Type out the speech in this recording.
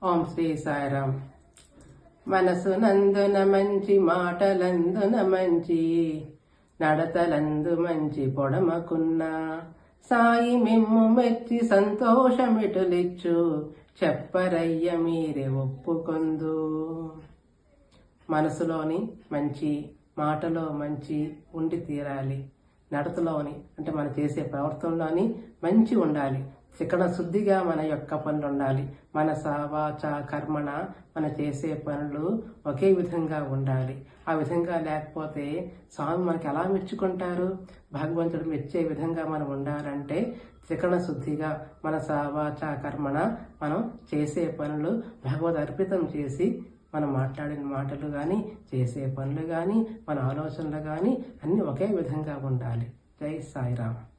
ఓం శ్రీ సాయిరామ్. మనసునందున మంచి, మాటలందున మంచి, నడతలందు మంచి పొడమకున్నా, సాయి మిమ్ము మెచ్చి సంతోషమిటులిచ్చు, చెప్పరయ్య మీరే ఒప్పుకొందు. మనసులోని మంచి, మాటలో మంచి ఉండి తీరాలి. నడతలోని అంటే మనం చేసే ప్రవర్తనలోని మంచి ఉండాలి. చికన శుద్ధిగా మన యొక్క పనులు ఉండాలి. మనస, వాచ, కర్మణ మన చేసే పనులు ఒకే విధంగా ఉండాలి. ఆ విధంగా లేకపోతే స్వామి మనకి ఎలా మెచ్చుకుంటారు? భగవంతుడు మెచ్చే విధంగా మనం ఉండాలంటే చికన శుద్ధిగా మనస, వాచ, కర్మణ మనం చేసే పనులు భగవద్ అర్పితం చేసి, మనం మాట్లాడిన మాటలు కానీ, చేసే పనులు కానీ, మన ఆలోచనలు కానీ అన్నీ ఒకే విధంగా ఉండాలి. జై సాయిరామ్.